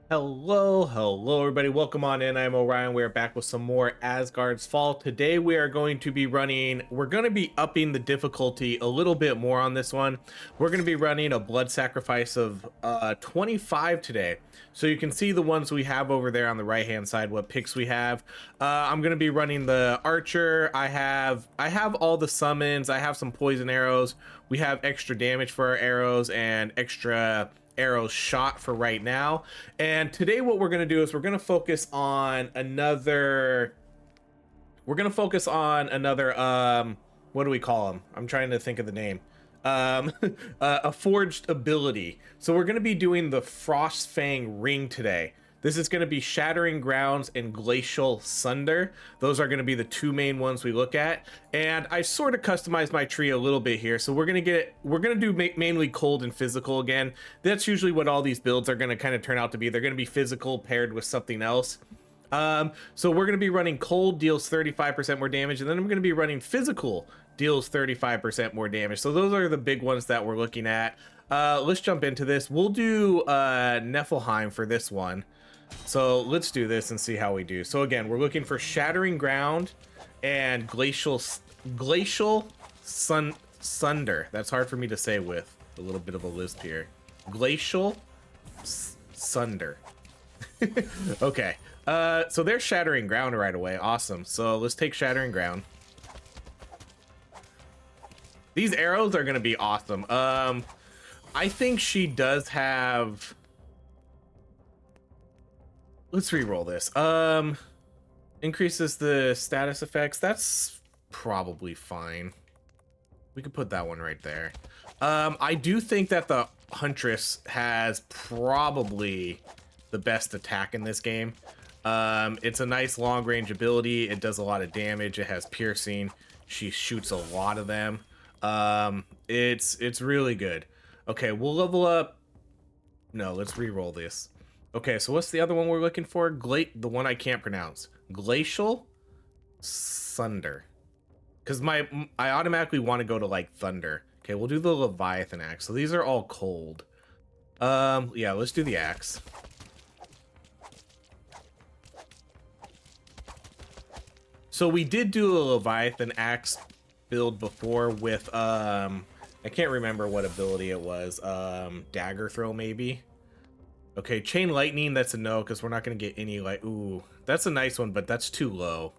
Hello everybody. Welcome on in. I'm Orion. We're back with some more Asgard's Fall. Today we are going to be upping the difficulty a little bit more on this one. We're going to be running a blood sacrifice of 25 today. So you can see the ones we have over there on the right hand side, what picks we have. I'm going to be running the archer. I have all the summons. I have some poison arrows. We have extra damage for our arrows and extra arrows shot for right now. And today what we're going to do is we're going to focus on another what do we call them? I'm trying to think of the name. A forged ability. So we're going to be doing the frost fang ring today. This is going to be Shattering Grounds and Glacial Sunder. Those are going to be the two main ones we look at. And I sort of customized my tree a little bit here. So we're going to do mainly cold and physical again. That's usually what all these builds are going to kind of turn out to be. They're going to be physical paired with something else. So we're going to be running cold, deals 35% more damage. And then I'm going to be running physical, deals 35% more damage. So those are the big ones that we're looking at. Let's jump into this. We'll do Niflheim for this one. So let's do this and see how we do. So again, we're looking for Shattering Ground and Glacial Sunder. That's hard for me to say with a little bit of a lisp here. Glacial Sunder. Okay. So there's Shattering Ground right away. Awesome. So let's take Shattering Ground. These arrows are going to be awesome. I think she does have... Let's re-roll this. Increases the status effects. That's probably fine. We could put that one right there. I do think that the Huntress has probably the best attack in this game. It's a nice long range ability. It does a lot of damage. It has piercing. She shoots a lot of them. It's really good. Okay, we'll level up. No, let's re-roll this. Okay, so what's the other one we're looking for? The one I can't pronounce. Glacial Sunder. Because I automatically want to go to like Thunder. Okay, we'll do the Leviathan axe. So these are all cold. Yeah, let's do the axe. So we did do a Leviathan axe build before with I can't remember what ability it was. Dagger throw maybe. Okay, Chain Lightning, that's a no, because we're not going to get any light. Ooh, that's a nice one, but that's too low.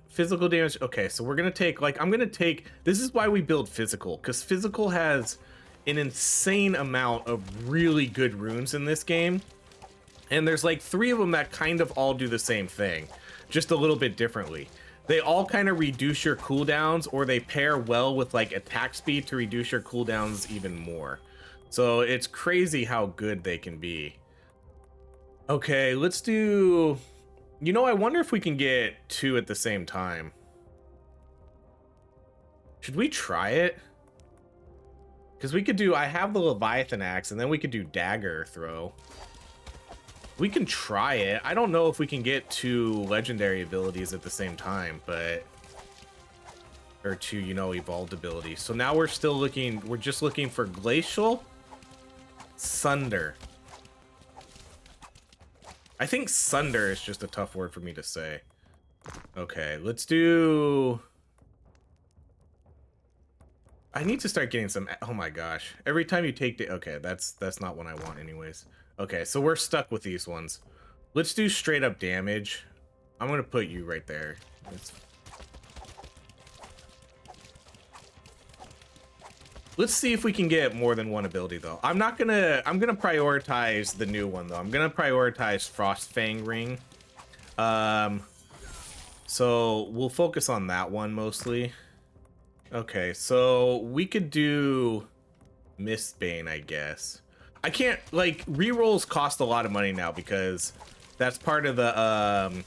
Physical damage. Okay, so we're going to take, like, I'm going to take... This is why we build physical, because physical has an insane amount of really good runes in this game. And there's, like, 3 of them that kind of all do the same thing, just a little bit differently. They all kind of reduce your cooldowns, or they pair well with, like, attack speed to reduce your cooldowns even more. So it's crazy how good they can be. Okay, let's do... You know, I wonder if we can get 2 at the same time. Should we try it? Because we could do... I have the Leviathan axe, and then we could do dagger throw. We can try it. I don't know if we can get 2 legendary abilities at the same time, but... Or 2, you know, evolved abilities. So now we're still looking... We're just looking for Glacial Sunder. I think Sunder is just a tough word for me to say. Okay, let's do... I need to start getting some... Oh my gosh. Every time you take the... Okay, that's not what I want anyways. Okay, so we're stuck with these ones. Let's do straight up damage. I'm gonna put you right there. Let's see if we can get more than 1 ability though. I'm gonna prioritize the new one though. I'm gonna prioritize Frost Fang Ring. So we'll focus on that one mostly. Okay, so we could do Mistbane, I guess. I can't, like, rerolls cost a lot of money now because that's part of the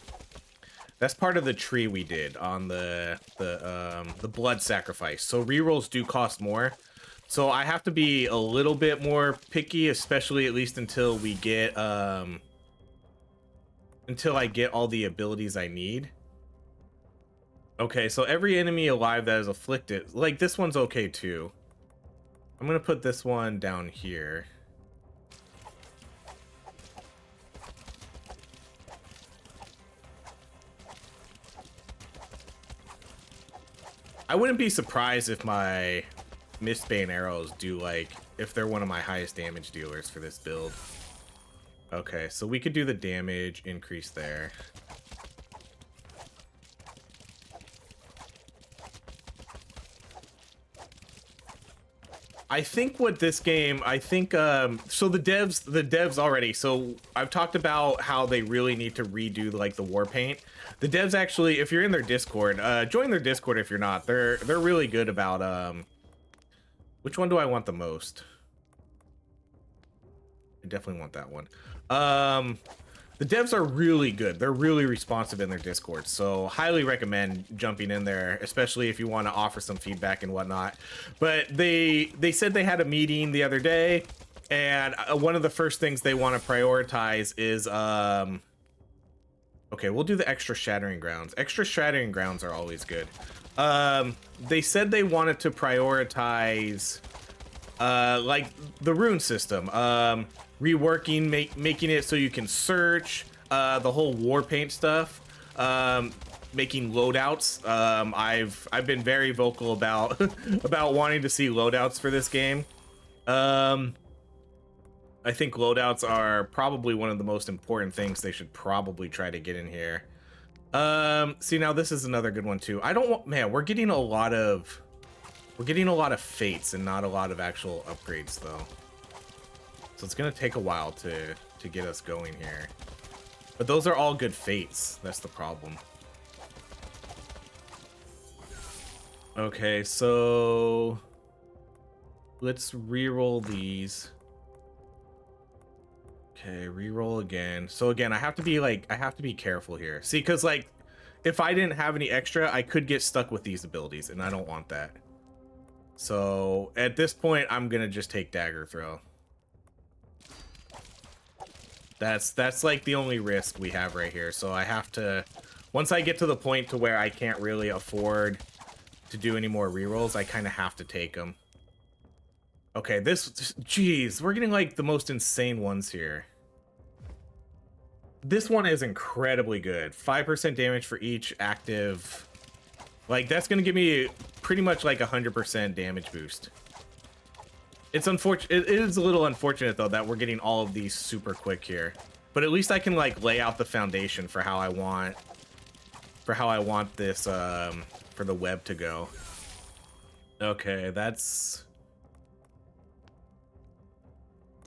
tree we did on the blood sacrifice. So rerolls do cost more. So I have to be a little bit more picky, especially at least until we get until I get all the abilities I need. Okay, so every enemy alive that is afflicted, like this one's okay too. I'm gonna put this one down here. I wouldn't be surprised if my Mistbane arrows do, like, if they're one of my highest damage dealers for this build. Okay, so we could do the damage increase there. I think what this game, so the devs already, so I've talked about how they really need to redo like the war paint. The devs actually, if you're in their Discord, join their Discord if you're not. They're really good about, which one do I want the most? I definitely want that one. The devs are really good. They're really responsive in their Discord, so highly recommend jumping in there, especially if you want to offer some feedback and whatnot. But they said they had a meeting the other day, and one of the first things they want to prioritize is okay, we'll do the extra shattering grounds. Extra shattering grounds are always good. They said they wanted to prioritize like the rune system, reworking, making it so you can search, the whole war paint stuff, making loadouts. I've been very vocal about about wanting to see loadouts for this game. I think loadouts are probably one of the most important things they should probably try to get in here. See, now this is another good one too. I don't want, man, we're getting a lot of fates and not a lot of actual upgrades though. So it's gonna take a while to get us going here. But those are all good fates. That's the problem. Okay, so let's re-roll these. Okay, re-roll again. So again, I have to be careful here. See, because like if I didn't have any extra, I could get stuck with these abilities, and I don't want that. So at this point, I'm gonna just take dagger throw. That's like the only risk we have right here. So I have to, once I get to the point to where I can't really afford to do any more rerolls, I kind of have to take them. Okay, geez, we're getting like the most insane ones here. This one is incredibly good. 5% damage for each active. Like, that's gonna give me pretty much like 100% damage boost. It's unfortunate. It is a little unfortunate though that we're getting all of these super quick here, but at least I can like lay out the foundation for how I want this for the web to go. Okay, that's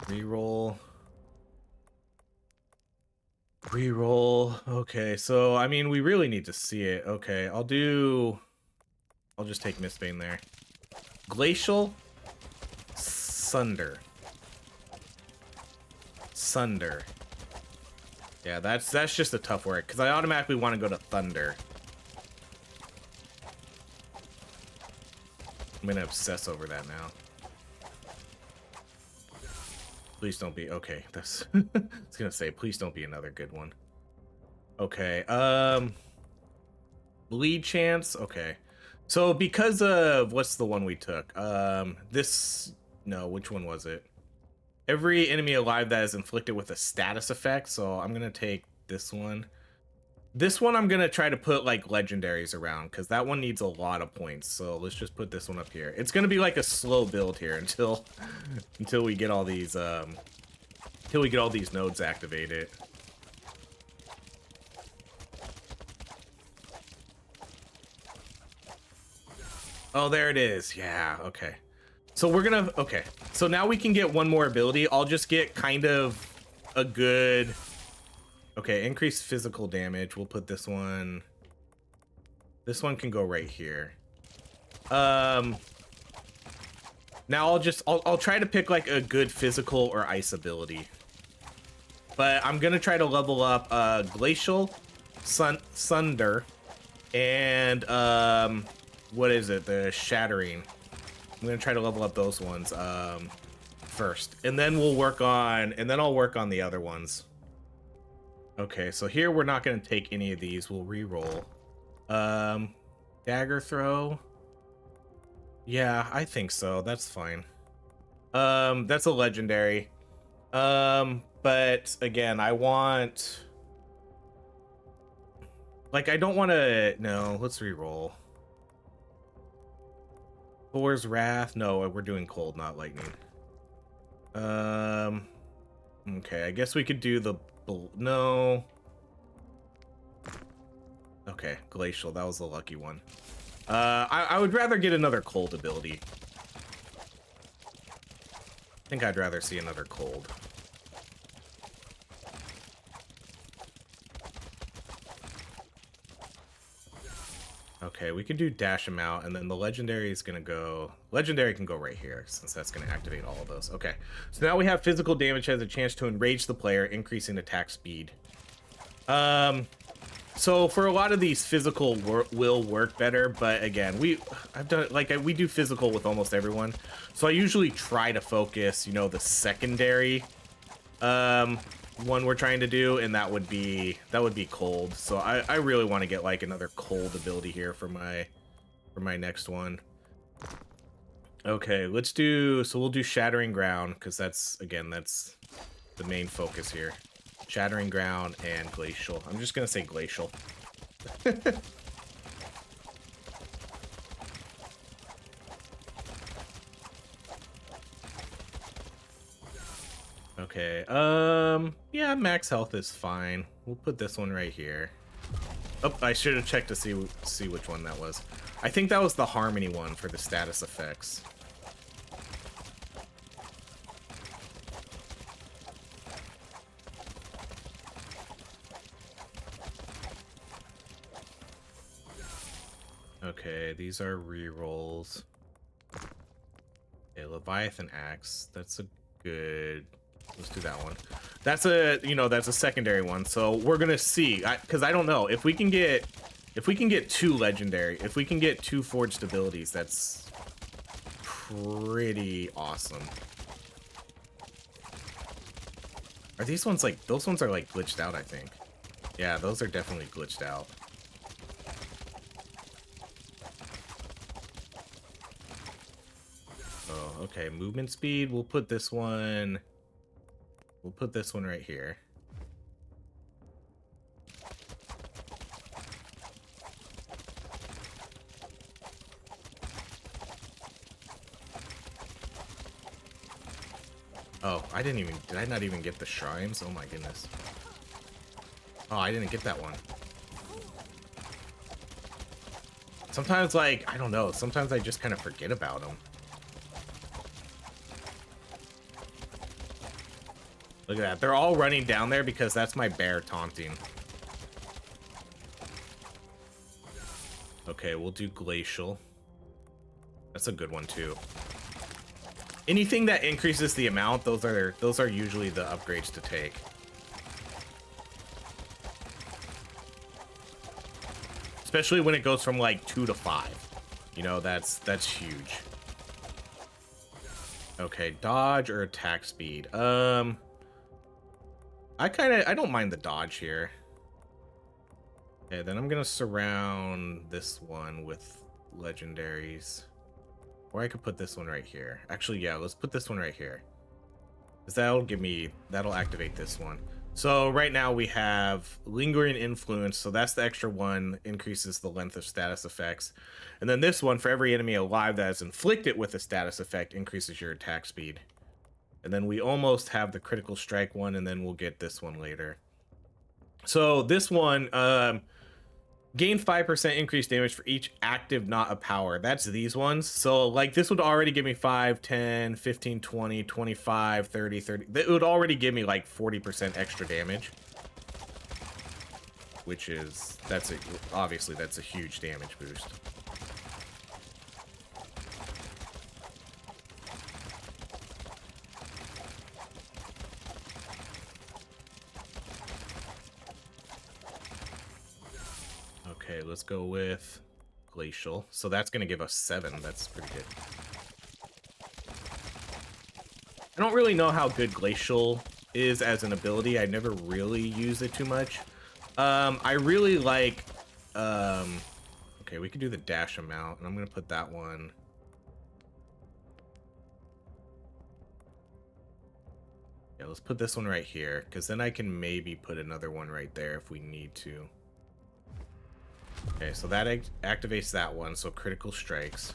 reroll. Okay, so I mean we really need to see it. Okay, I'll just take Mistbane there. Glacial Sunder. Yeah, that's just a tough word because I automatically want to go to Thunder. I'm gonna obsess over that now. Please don't be okay. That's I was gonna say, please don't be another good one. Okay, bleed chance. Okay, so because of what's the one we took? No, which one was it? Every enemy alive that is inflicted with a status effect. So I'm gonna take this one. This one I'm gonna try to put like legendaries around because that one needs a lot of points. So let's just put this one up here. It's gonna be like a slow build here until we get all these nodes activated. Oh, there it is. Yeah, okay. So we're gonna, okay. So now we can get one more ability. I'll just get kind of a good, okay, increased physical damage. We'll put this one. This one can go right here. Now I'll try to pick like a good physical or ice ability. But I'm gonna try to level up Glacial, Sunder, and what is it? The Shattering. I'm gonna try to level up those ones first, and then I'll work on the other ones. Okay, so here we're not gonna take any of these. We'll re-roll. Dagger throw. Yeah, I think so. That's fine. That's a legendary. But again, I want, like, I don't want to. No, let's re-roll. Thor's Wrath. No, we're doing cold, not lightning. Okay, I guess we could do the... No. Okay, Glacial. That was the lucky one. I would rather get another cold ability. I think I'd rather see another cold. Okay, we can do dash him out, and then the legendary is gonna go... Legendary can go right here, since that's gonna activate all of those. Okay, so now we have physical damage has a chance to enrage the player, increasing attack speed. So for a lot of these, physical will work better, but again, we do physical with almost everyone. So I usually try to focus, you know, the secondary one we're trying to do, and that would be cold. So I really want to get like another cold ability here for my next one. Okay, let's do, so we'll do Shattering Ground, because that's the main focus here. Shattering Ground and Glacial. I'm just gonna say Glacial. Okay, yeah, max health is fine. We'll put this one right here. Oh, I should have checked to see which one that was. I think that was the Harmony one for the status effects. Okay, these are rerolls. Okay, Leviathan Axe. That's a good... Let's do that one. That's a, you know, that's a secondary one. So we're gonna see, because I don't know if we can get two legendary, if we can get two forged abilities, that's pretty awesome. Are these ones like, those ones are like glitched out, I think. Yeah, those are definitely glitched out. Oh, okay, movement speed. We'll put this one. We'll put this one right here. Oh, did I not even get the shrines? Oh my goodness. Oh, I didn't get that one. Sometimes, like, I don't know, sometimes I just kind of forget about them. Look at that. They're all running down there because that's my bear taunting. Okay, we'll do Glacial. That's a good one too. Anything that increases the amount, those are usually the upgrades to take. Especially when it goes from like 2 to 5. You know, that's huge. Okay, dodge or attack speed. I don't mind the dodge here. Okay, then I'm gonna surround this one with legendaries. Or I could put this one right here. Actually, yeah, let's put this one right here. Because that'll activate this one. So right now we have Lingering Influence, so that's the extra one, increases the length of status effects. And then this one, for every enemy alive that is inflicted with a status effect, increases your attack speed. And then we almost have the Critical Strike one, and then we'll get this one later. So this one, gain 5% increased damage for each active not a power. That's these ones. So like this would already give me 5, 10, 15, 20, 25, 30, 30. It would already give me like 40% extra damage. Which is, obviously that's a huge damage boost. Okay, let's go with Glacial. So that's going to give us 7. That's pretty good. I don't really know how good Glacial is as an ability. I never really used it too much. I really like... okay, we could do the dash amount, and I'm going to put that one... Yeah, let's put this one right here, because then I can maybe put another one right there if we need to. Okay, so that activates that one, so critical strikes.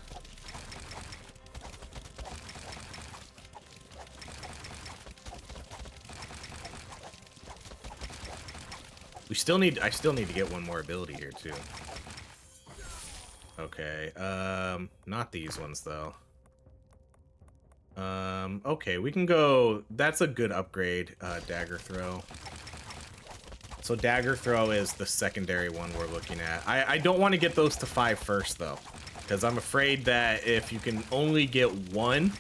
I still need to get one more ability here too. Okay, not these ones though. Okay, we can go, that's a good upgrade, dagger throw. So dagger throw is the secondary one we're looking at. I don't want to get those to 5 first though, because I'm afraid that if you can only get one,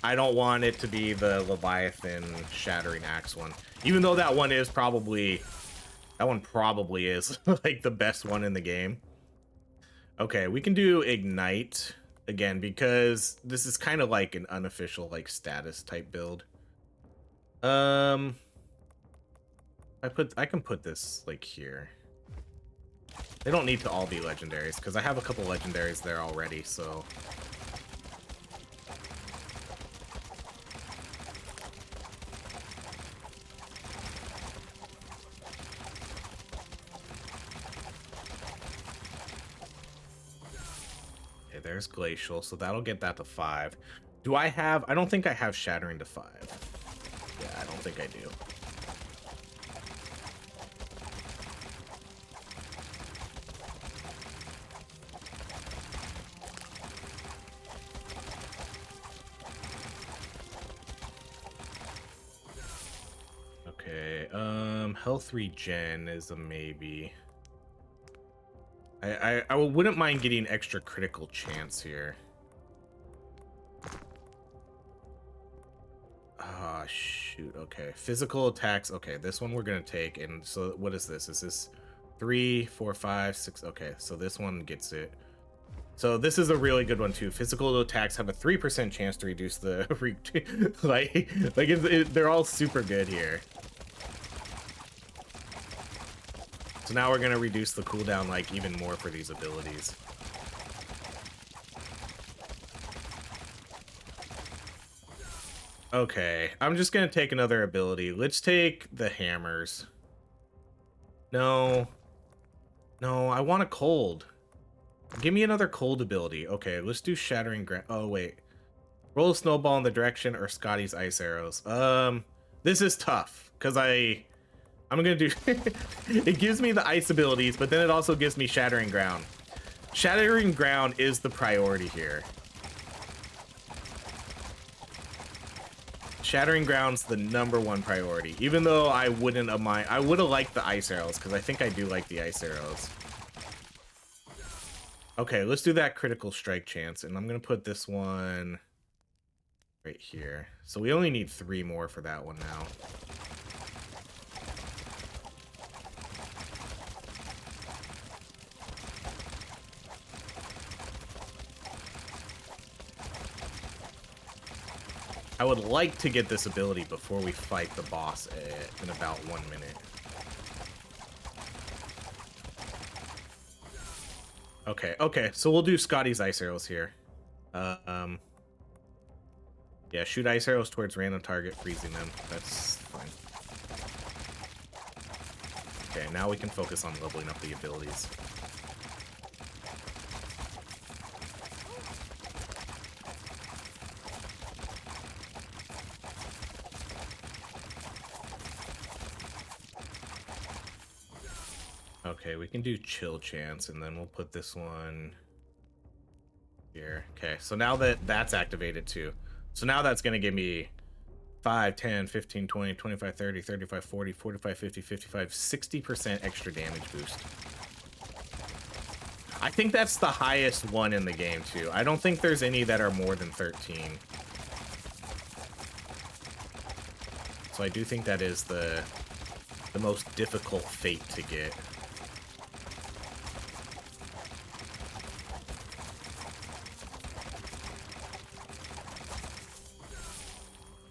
I don't want it to be the Leviathan Shattering Axe one. Even though that one probably is like the best one in the game. Okay, we can do Ignite again because this is kind of like an unofficial like status type build. I can put this like here. They don't need to all be legendaries because I have a couple legendaries there already, so. Okay, there's Glacial, so that'll get that to 5. I don't think I have Shattering to 5. Yeah, I don't think I do. Okay, health regen is a maybe. I wouldn't mind getting extra critical chance here. Ah, shoot. Okay, physical attacks. Okay, this one we're gonna take. And so, what is this? Is this 3, 4, 5, 6? Okay, so this one gets it. So this is a really good one too. Physical attacks have a 3% chance to reduce the they're all super good here. So now we're gonna reduce the cooldown like even more for these abilities. Okay, I'm just gonna take another ability. Let's take the hammers. No, I want a cold. Give me another cold ability. Okay, let's do Shattering Ground. Oh wait, roll a snowball in the direction or Scotty's ice arrows. This is tough because I'm gonna do. It gives me the ice abilities, but then it also gives me Shattering Ground. Shattering Ground is the priority here. Shattering Ground's the #1 priority, even though I wouldn't have mind. I would have liked the ice arrows because I think I do like the ice arrows. Okay, let's do that critical strike chance, and I'm gonna put this one right here. So we only need 3 more for that one now. I would like to get this ability before we fight the boss in about 1 minute. Okay, so we'll do Scotty's ice arrows here. Yeah, shoot ice arrows towards random target, freezing them. That's fine. Okay, now we can focus on leveling up the abilities. Okay, we can do chill chance, and then we'll put this one here. Okay, so now that's activated too. So now that's going to give me 5, 10, 15, 20, 25, 30, 35, 40, 45, 50, 55, 60% extra damage boost. I think that's the highest one in the game too. I don't think there's any that are more than 13. So I do think that is the most difficult fate to get.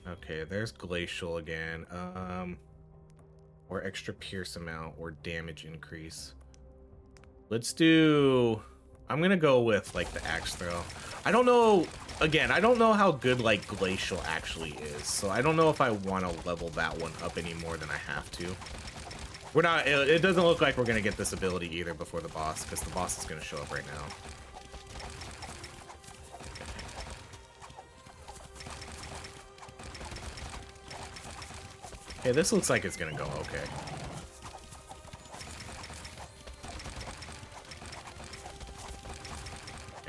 Okay, there's Glacial again. Or extra pierce amount or damage increase. Let's do... I'm gonna go with like the axe throw. I don't know, again, I don't know how good like Glacial actually is, so I don't know if I want to level that one up any more than I have to. We're not, it doesn't look like we're gonna get this ability either before the boss, because the boss is gonna show up right now. Okay, this looks like it's gonna go okay.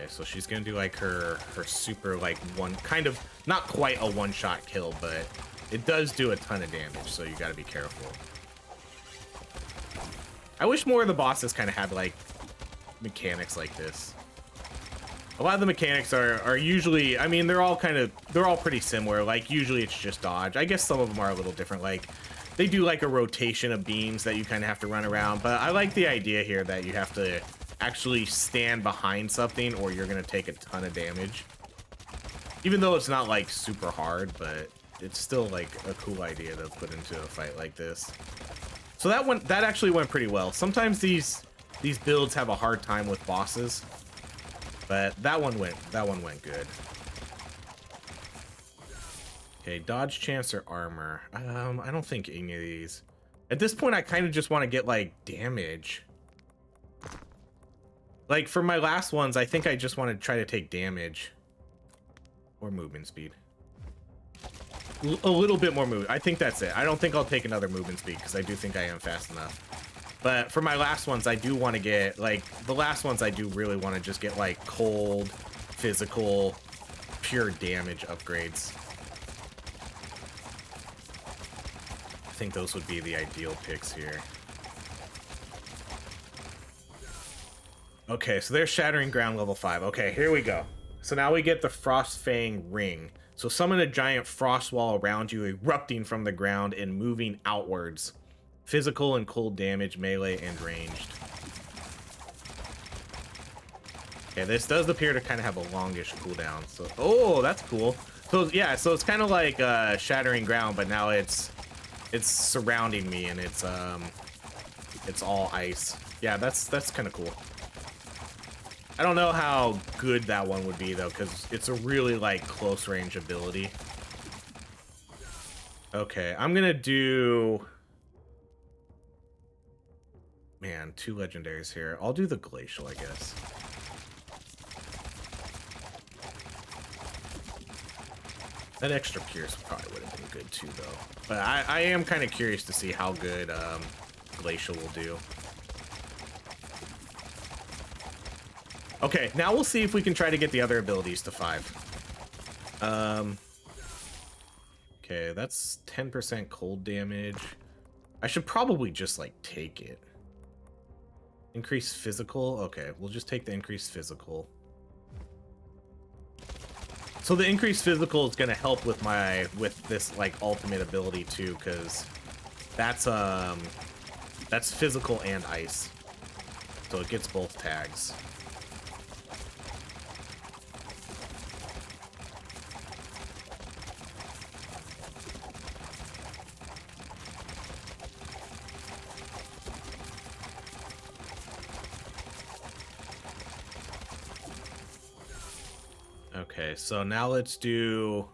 Okay, so she's gonna do like her super like one kind of not quite a one-shot kill, but it does do a ton of damage, so you gotta be careful. I wish more of the bosses kind of had like mechanics like this. A lot of the mechanics are usually, I mean, they're all pretty similar. Like usually it's just dodge. I guess some of them are a little different. Like they do like a rotation of beams that you kind of have to run around, but I like the idea here that you have to actually stand behind something or you're gonna take a ton of damage. Even though it's not like super hard, but it's still like a cool idea to put into a fight like this. So that actually went pretty well. Sometimes these builds have a hard time with bosses, but that one went good. Okay, dodge chance or armor. I don't think any of these. At this point, I kind of just want to get like damage. Like for my last ones, I think I just want to try to take damage or movement speed. A little bit more movement. I think that's it. I don't think I'll take another movement speed because I do think I am fast enough. But for my last ones, I do want to get like the last ones. I do really want to just get like cold, physical, pure damage upgrades. I think those would be the ideal picks here. Okay, so there's Shattering Ground level 5. Okay, here we go. So now we get the Frost Fang Ring. So summon a giant frost wall around you, erupting from the ground and moving outwards. Physical and cold damage, melee and ranged. Okay, this does appear to kind of have a longish cooldown. So, oh, that's cool. So yeah, so it's kind of like Shattering Ground, but now it's surrounding me and it's all ice. Yeah, that's kind of cool. I don't know how good that one would be though, because it's a really like close range ability. Okay, I'm gonna do, man, 2 legendaries here. I'll do the glacial, I guess. That extra pierce probably would have been good too though. But I am kind of curious to see how good glacial will do. Okay, now we'll see if we can try to get the other abilities to 5. Okay, that's 10% cold damage. I should probably just like take it. Increase physical. Okay, we'll just take the increased physical. So the increased physical is going to help with this like ultimate ability too, because that's physical and ice, so it gets both tags. Okay, so now let's do,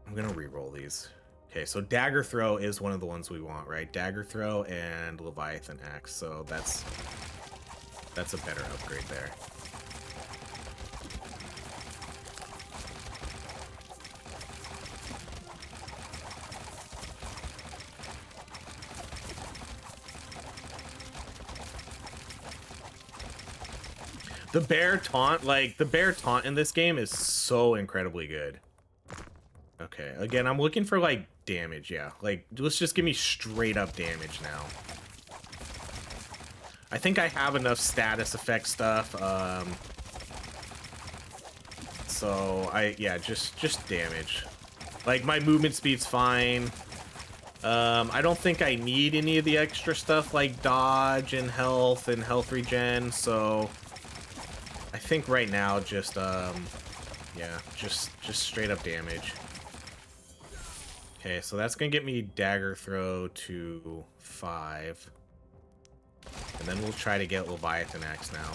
I'm gonna re-roll these. Okay, so Dagger Throw is one of the ones we want, right? Dagger Throw and Leviathan Axe, so that's a better upgrade there. The bear taunt, like the bear taunt in this game is so incredibly good. Okay, again, I'm looking for like damage, yeah. Like, let's just give me straight up damage now. I think I have enough status effect stuff. So yeah, just damage. Like my movement speed's fine. I don't think I need any of the extra stuff like dodge and health regen, so I think right now just yeah, just straight up damage. Okay, so that's gonna get me Dagger Throw to 5. And then we'll try to get Leviathan Axe now.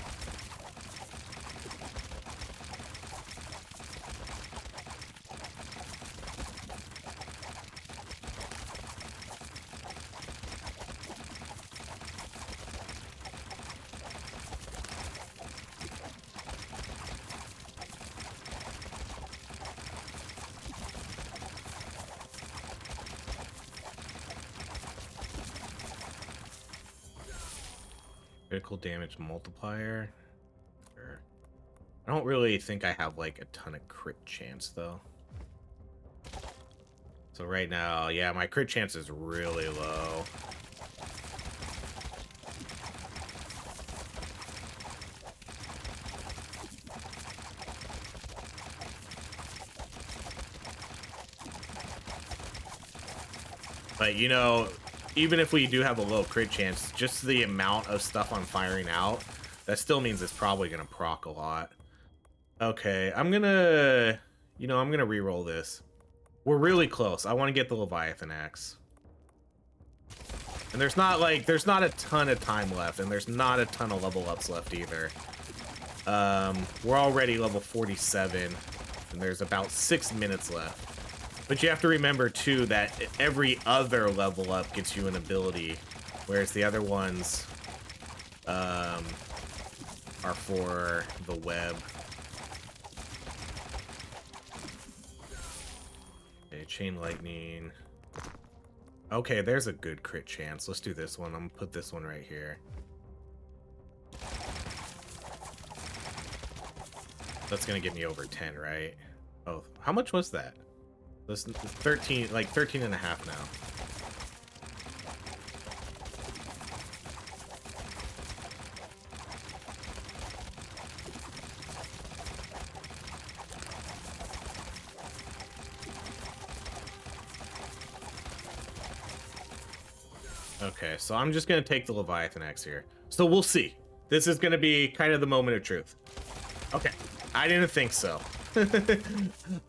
Critical damage multiplier. I don't really think I have like a ton of crit chance though. So right now, yeah, my crit chance is really low. But, you know, even if we do have a low crit chance, just the amount of stuff I'm firing out, that still means it's probably going to proc a lot. Okay, I'm going to... You know, I'm going to reroll this. We're really close. I want to get the Leviathan Axe. And there's not, like, there's not a ton of time left, and there's not a ton of level ups left either. We're already level 47, and there's about 6 minutes left. But you have to remember, too, that every other level up gets you an ability, whereas the other ones are for the web. Okay, Chain Lightning. Okay, there's a good crit chance. Let's do this one. I'm gonna put this one right here. That's gonna get me over 10, right? Oh, how much was that? This 13, like 13 and a half now. Okay, so I'm just gonna take the Leviathan Axe here. So we'll see. This is gonna be kind of the moment of truth. Okay, I didn't think so.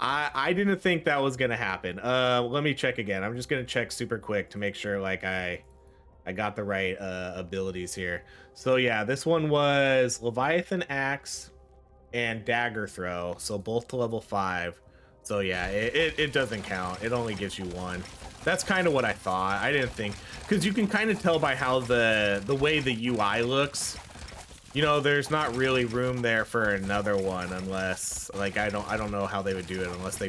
I didn't think that was gonna happen. Let me check again. I'm just gonna check super quick to make sure like I got the right abilities here. So yeah, this one was Leviathan Axe and Dagger Throw, so both to level 5. So yeah, it doesn't count. It only gives you 1. That's kind of what I thought. I didn't think, because you can kind of tell by how the way the UI looks. You know, there's not really room there for another one unless, like, I don't know how they would do it unless they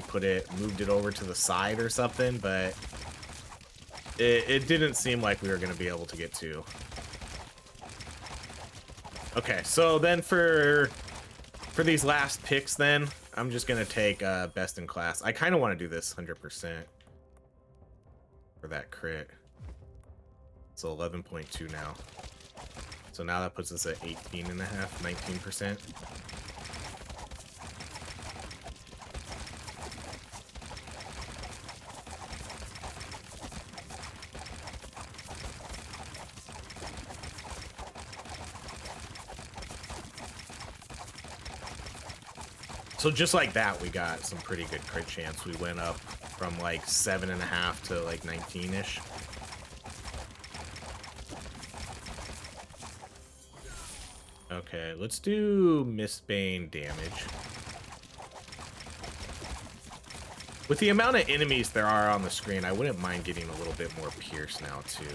moved it over to the side or something, but it didn't seem like we were going to be able to get 2. Okay, so then for these last picks then, I'm just going to take best in class. I kind of want to do this 100% for that crit. So 11.2 now. So now that puts us at 18.5, 19%. So just like that, we got some pretty good crit chance. We went up from like 7.5 to like 19-ish. Okay, let's do Mistbane damage. With the amount of enemies there are on the screen, I wouldn't mind getting a little bit more Pierce now, too.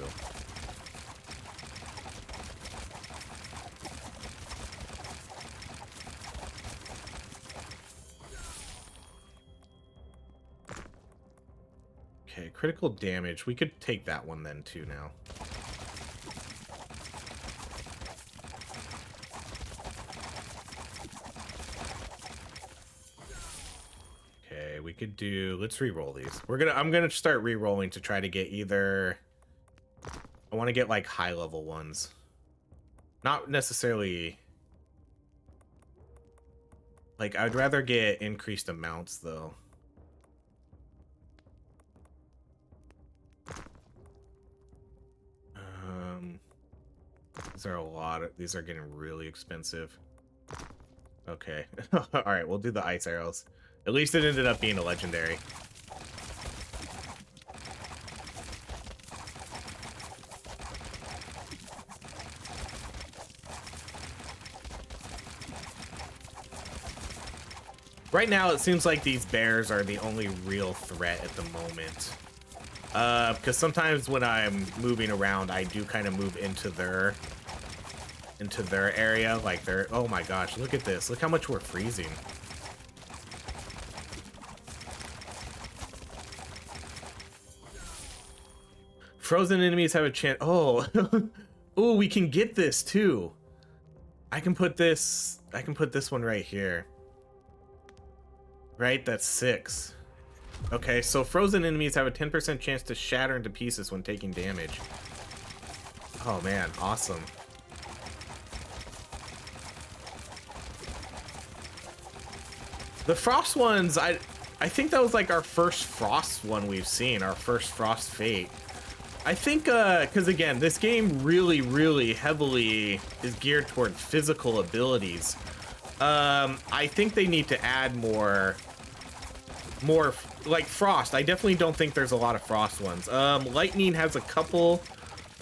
Okay, critical damage. We could take that one then, too, now. We could do, let's re-roll these. I'm gonna start re-rolling to try to get either, I want to get like high level ones, not necessarily, like I'd rather get increased amounts though. These are a lot of, these are getting really expensive. Okay. All right, we'll do the ice arrows. At least it ended up being a legendary. Right now, it seems like these bears are the only real threat at the moment. Because sometimes when I'm moving around, I do kind of move into their area. Like they're, oh my gosh, look at this. Look how much we're freezing. Frozen enemies have a chance. Oh, oh, we can get this too. I can put this one right here. Right, that's 6. Okay, so frozen enemies have a 10% chance to shatter into pieces when taking damage. Oh man, awesome. The frost ones, I think that was like our first frost one we've seen, our first frost fate. I think, because again, this game really heavily is geared toward physical abilities. I think they need to add more like frost. I definitely don't think there's a lot of frost ones. Lightning has a couple,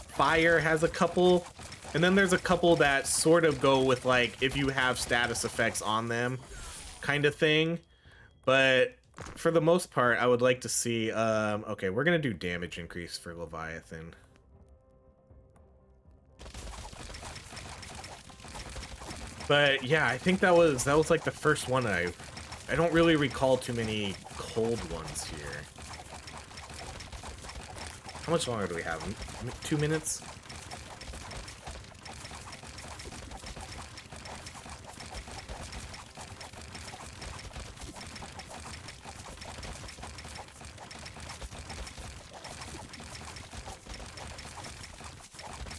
fire has a couple, and then there's a couple that sort of go with like if you have status effects on them kind of thing. But for the most part, I would like to see, okay, we're gonna do damage increase for Leviathan. But yeah, I think that was like the first one. I don't really recall too many cold ones here. How much longer do we have? 2 minutes?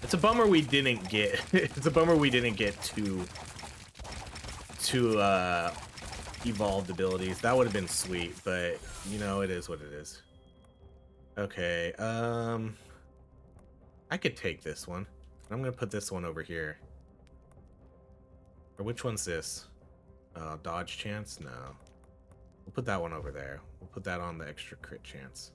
It's a bummer we didn't get it's a bummer we didn't get two evolved abilities. That would have been sweet, but you know, it is what it is. Okay, I could take this one. I'm gonna put this one over here. Or which one's this? Dodge chance? No. We'll put that one over there. We'll put that on the extra crit chance.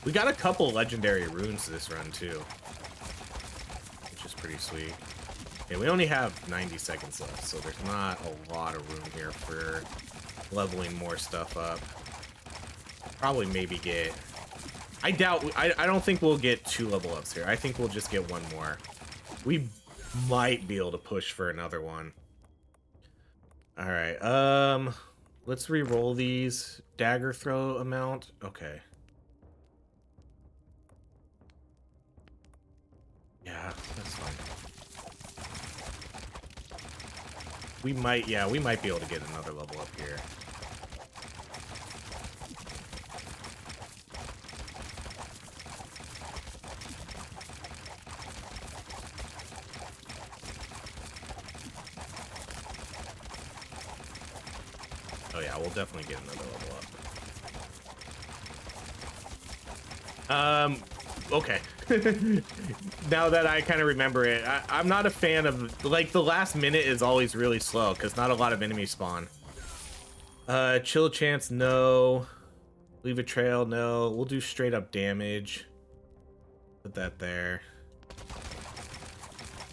We got a couple legendary runes this run too, which is pretty sweet. Okay, we only have 90 seconds left, so there's not a lot of room here for leveling more stuff up. Probably maybe get... I don't think we'll get 2 level ups here. I think we'll just get 1 more. We might be able to push for another one. Alright, let's re-roll these. Dagger throw amount. Okay. Yeah, that's fine. We might be able to get another level up here. Oh yeah, we'll definitely get another level up. Okay. Now that I kind of remember it, I'm not a fan of, like, the last minute is always really slow because not a lot of enemies spawn. Chill chance, no. Leave a trail, no. We'll do straight up damage. Put that there.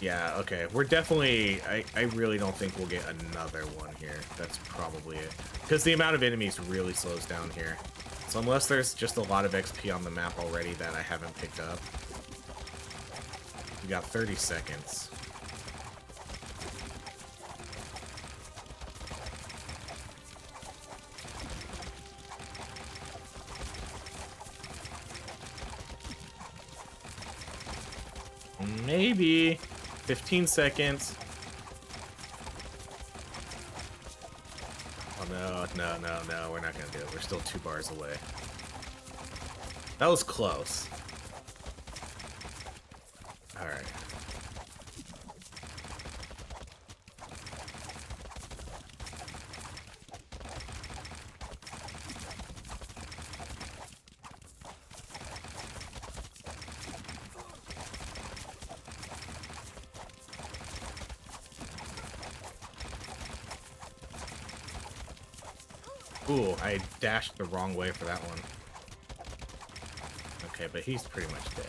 Yeah, okay. We're definitely... I really don't think we'll get another one here. That's probably it. Because the amount of enemies really slows down here. So unless there's just a lot of XP on the map already that I haven't picked up. We got 30 seconds. Maybe 15 seconds. Oh no, we're not gonna do it. We're still 2 bars away. That was close. All right. Ooh, I dashed the wrong way for that one. Okay, but he's pretty much dead.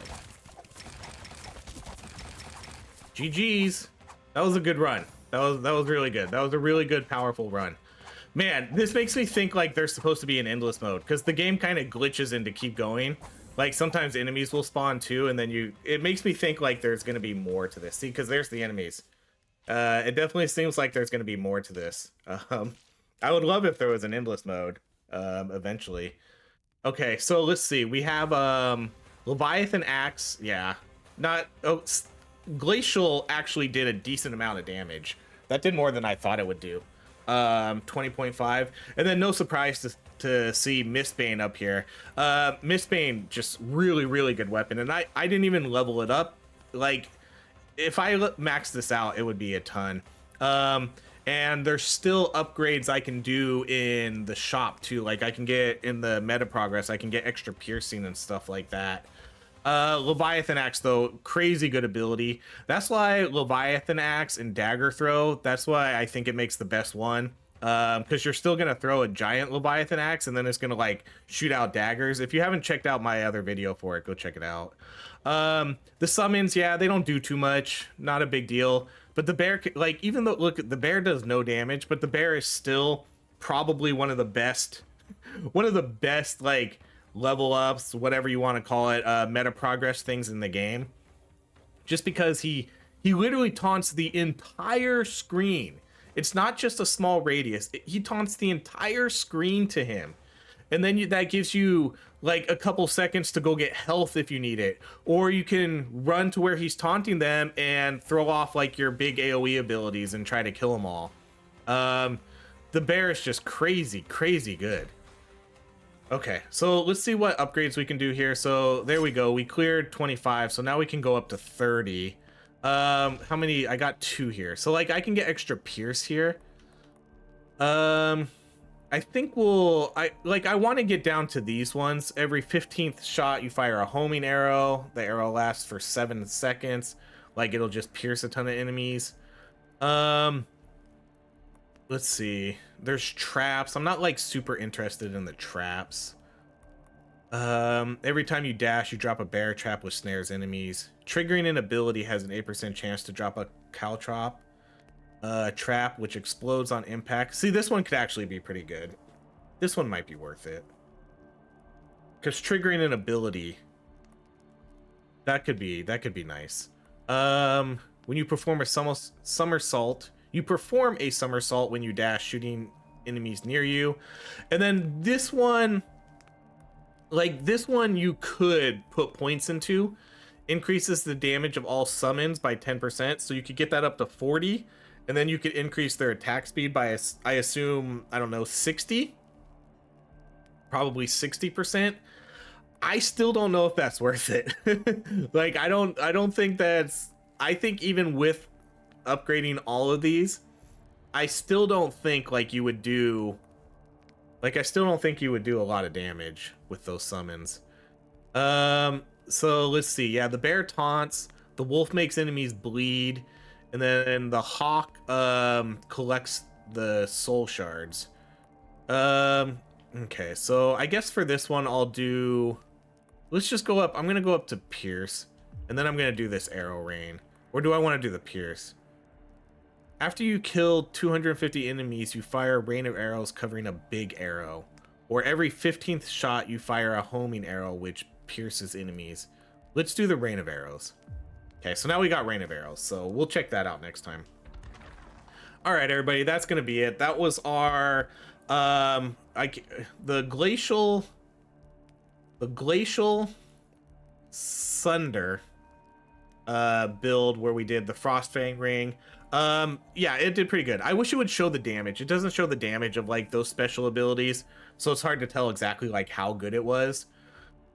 GG's. That was a good run. That was really good. That was a really good, powerful run. Man, this makes me think like there's supposed to be an endless mode because the game kind of glitches into keep going. Like sometimes enemies will spawn too, and then it makes me think like there's gonna be more to this. See, because there's the enemies. It definitely seems like there's gonna be more to this. I would love if there was an endless mode. eventually. Okay, so let's see. We have Leviathan Axe. Yeah, not Glacial actually did a decent amount of damage. That did more than I thought it would do. 20.5, and then no surprise to see Mistbane up here. Mistbane, just really good weapon, and I didn't even level it up. Like, if I max this out, it would be a ton. And there's still upgrades I can do in the shop too. Like, I can get in the meta progress, I can get extra piercing and stuff like that. Leviathan Axe, though, crazy good ability. That's why Leviathan Axe and Dagger Throw, that's why I think it makes the best one. Because you're still going to throw a giant Leviathan Axe, and then it's going to, like, shoot out daggers. If you haven't checked out my other video for it, go check it out. The summons, yeah, they don't do too much. Not a big deal. But the bear, like, even though, look, the bear does no damage, but the bear is still probably one of the best, like, level ups, whatever you want to call it, meta progress things in the game, just because he literally taunts the entire screen. It's not just a small radius, he taunts the entire screen to him, and then that gives you like a couple seconds to go get health if you need it, or you can run to where he's taunting them and throw off like your big AoE abilities and try to kill them all. The bear is just crazy good. Okay, so let's see what upgrades we can do here. So there we go. We cleared 25, so now we can go up to 30. How many? I got 2 here. So like I can get extra pierce here. I think I want to get down to these ones. Every 15th shot you fire a homing arrow. The arrow lasts for 7 seconds. Like, it'll just pierce a ton of enemies. Let's see. There's traps. I'm not like super interested in the traps. Every time you dash, you drop a bear trap which snares enemies. Triggering an ability has an 8% chance to drop a caltrop trap which explodes on impact. See, this one could actually be pretty good. This one might be worth it. Because triggering an ability, that could be nice. When you perform a somersault, you perform a somersault when you dash, shooting enemies near you. And then this one, like this one you could put points into. Increases the damage of all summons by 10%. So you could get that up to 40. And then you could increase their attack speed by, I assume, I don't know, 60? Probably 60%. I still don't know if that's worth it. Like, I don't think that's... I think even with upgrading all of these, I still don't think like you would do, like I still don't think you would do a lot of damage with those summons. So let's see. Yeah, the bear taunts, the wolf makes enemies bleed, and then the hawk collects the soul shards. Okay, so I guess for this one I'll do, let's just go up. I'm gonna go up to pierce, and then I'm gonna do this arrow rain. Or do I want to do the pierce? After you kill 250 enemies, you fire a rain of arrows covering a big arrow. Or every 15th shot, you fire a homing arrow which pierces enemies. Let's do the rain of arrows. Okay, so now we got rain of arrows, so we'll check that out next time. All right, everybody, that's gonna be it. That was our the glacial Sunder build where we did the frost fang ring. Yeah, it did pretty good. I wish it would show the damage. It doesn't show the damage of like those special abilities, so it's hard to tell exactly like how good it was,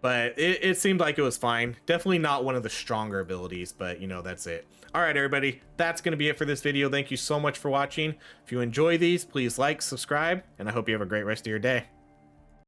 but it seemed like it was fine. Definitely not one of the stronger abilities, but you know, that's it. All right, everybody, that's gonna be it for this video. Thank you so much for watching. If you enjoy these, please like, subscribe, and I hope you have a great rest of your day.